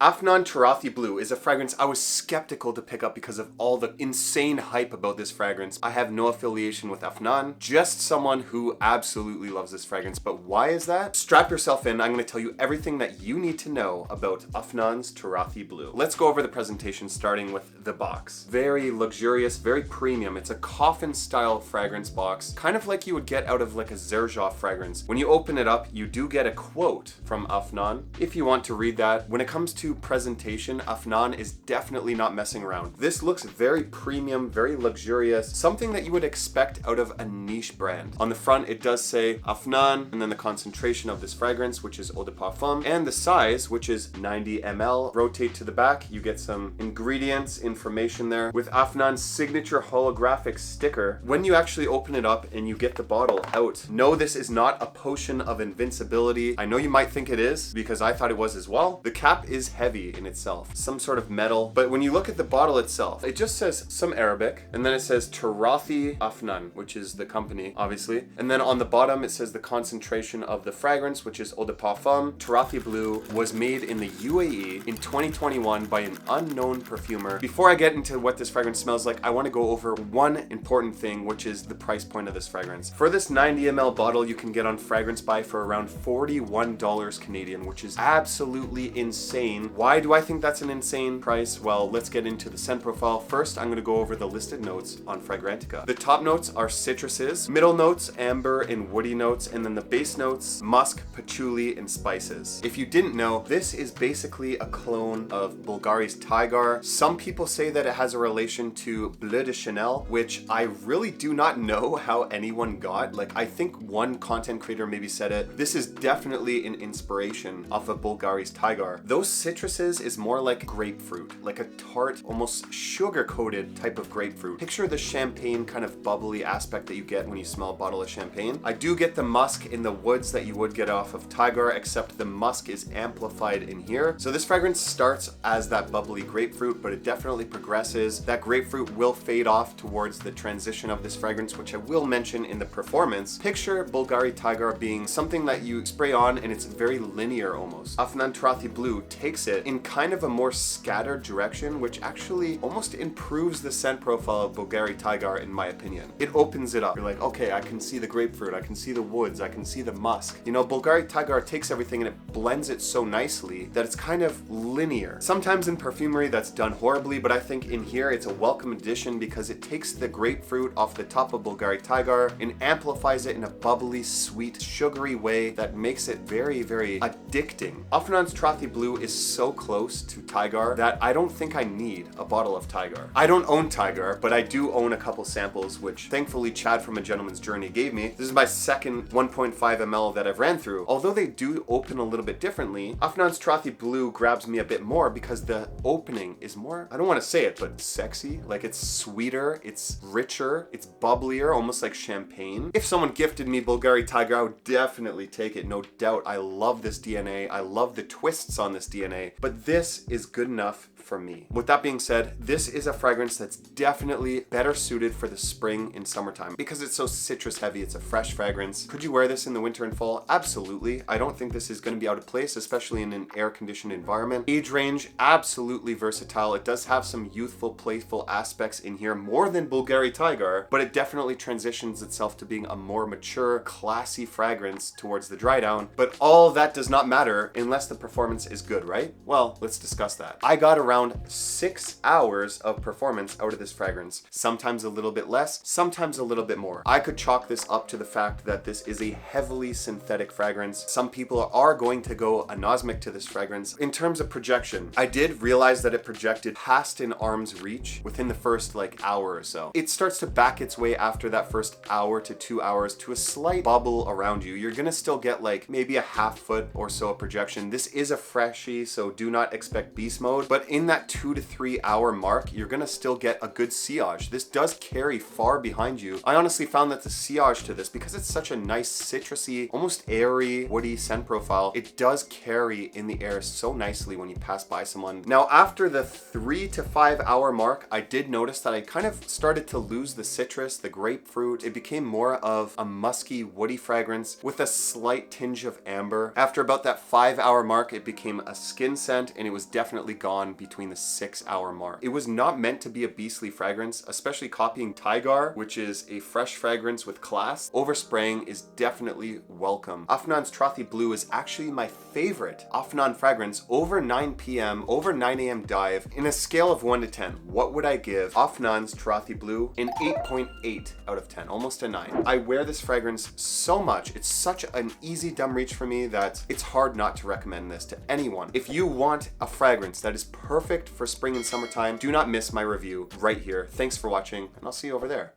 Afnan Turathi Blue is a fragrance I was skeptical to pick up because of all the insane hype about this fragrance. I have no affiliation with Afnan, just someone who absolutely loves this fragrance. But why is that? Strap yourself in, I'm going to tell you everything that you need to know about Afnan's Turathi Blue. Let's go over the presentation starting with the box. Very luxurious, very premium. It's a coffin style fragrance box, kind of like you would get out of like a Xerjoff fragrance. When you open it up, you do get a quote from Afnan if you want to read that. When it comes to presentation, Afnan is definitely not messing around. This looks very premium, very luxurious, something that you would expect out of a niche brand. On the front, it does say Afnan, and then the concentration of this fragrance, which is eau de parfum, and the size, which is 90 ml. Rotate to the back, you get some ingredients, information there, with Afnan's signature holographic sticker. When you actually open it up and you get the bottle out, no, this is not a potion of invincibility. I know you might think it is, because I thought it was as well. The cap is heavy in itself, some sort of metal, but when you look at the bottle itself, it just says some Arabic, and then it says Turathi Afnan, which is the company, obviously, and then on the bottom it says the concentration of the fragrance, which is eau de parfum. Turathi Blue was made in the UAE in 2021 by an unknown perfumer. Before I get into what this fragrance smells like, I want to go over one important thing, which is the price point of this fragrance. For this 90 ml bottle, you can get on Fragrance Buy for around $41 Canadian, which is absolutely insane. Why do I think that's an insane price? Well, let's get into the scent profile. First, I'm going to go over the listed notes on Fragrantica. The top notes are citruses, middle notes, amber and woody notes, and then the base notes, musk, patchouli, and spices. If you didn't know, this is basically a clone of Bvlgari's Tygar. Some people say that it has a relation to Bleu de Chanel, which I really do not know how anyone got. Like, I think one content creator maybe said it. This is definitely an inspiration off of Bvlgari's Tygar. Those citruses is more like grapefruit, like a tart, almost sugar-coated type of grapefruit. Picture the champagne kind of bubbly aspect that you get when you smell a bottle of champagne. I do get the musk in the woods that you would get off of Tygar, except the musk is amplified in here. So this fragrance starts as that bubbly grapefruit, but it definitely progresses. That grapefruit will fade off towards the transition of this fragrance, which I will mention in the performance. Picture Bvlgari Tygar being something that you spray on and it's very linear almost. Afnan Turathi Blue takes it in kind of a more scattered direction, which actually almost improves the scent profile of Bvlgari Tygar in my opinion. It opens it up. You're like, okay, I can see the grapefruit, I can see the woods, I can see the musk. You know, Bvlgari Tygar takes everything and it blends it so nicely that it's kind of linear. Sometimes in perfumery that's done horribly, but I think in here it's a welcome addition because it takes the grapefruit off the top of Bvlgari Tygar and amplifies it in a bubbly, sweet, sugary way that makes it very, very addicting. Afnan's Turathi Blue is so close to Tygar that I don't think I need a bottle of Tygar. I don't own Tygar, but I do own a couple samples, which thankfully Chad from A Gentleman's Journey gave me. This is my second 1.5 ml that I've ran through. Although they do open a little bit differently, Afnan's Turathi Blue grabs me a bit more because the opening is more, I don't want to say it, but sexy. Like, it's sweeter, it's richer, it's bubblier, almost like champagne. If someone gifted me Bvlgari Tygar, I would definitely take it, no doubt. I love this DNA. I love the twists on this DNA, but this is good enough for me. With that being said, this is a fragrance that's definitely better suited for the spring and summertime because it's so citrus heavy. It's a fresh fragrance. Could you wear this in the winter and fall? Absolutely. I don't think this is going to be out of place, especially in an air-conditioned environment. Age range, absolutely versatile. It does have some youthful, playful aspects in here, more than Bvlgari Tygar, but it definitely transitions itself to being a more mature, classy fragrance towards the dry down. But all that does not matter unless the performance is good, right? Well, let's discuss that. I got around 6 hours of performance out of this fragrance. Sometimes a little bit less, sometimes a little bit more. I could chalk this up to the fact that this is a heavily synthetic fragrance. Some people are going to go anosmic to this fragrance. In terms of projection, I did realize that it projected past an arm's reach within the first hour or so. It starts to back its way after that first hour to 2 hours to a slight bubble around you. You're gonna still get maybe a half foot or so of projection. This is a freshie, so do not expect beast mode, but in that 2 to 3 hour mark, you're gonna still get a good sillage. This does carry far behind you. I honestly found that the sillage to this, because it's such a nice citrusy, almost airy, woody scent profile, it does carry in the air so nicely when you pass by someone. Now, after the 3 to 5 hour mark, I did notice that I kind of started to lose the citrus, the grapefruit. It became more of a musky, woody fragrance with a slight tinge of amber. After about that 5 hour mark, it became a skin skin scent, and it was definitely gone between the 6-hour mark. It was not meant to be a beastly fragrance, especially copying Tygar, which is a fresh fragrance with class. Overspraying is definitely welcome. Afnan's Turathi Blue is actually my favorite Afnan fragrance over 9 p.m., over 9 a.m. dive. In a scale of 1 to 10, what would I give Afnan's Turathi Blue? An 8.8 out of 10, almost a 9. I wear this fragrance so much. It's such an easy dumb reach for me that it's hard not to recommend this to anyone. If you want a fragrance that is perfect for spring and summertime, do not miss my review right here. Thanks for watching, and I'll see you over there.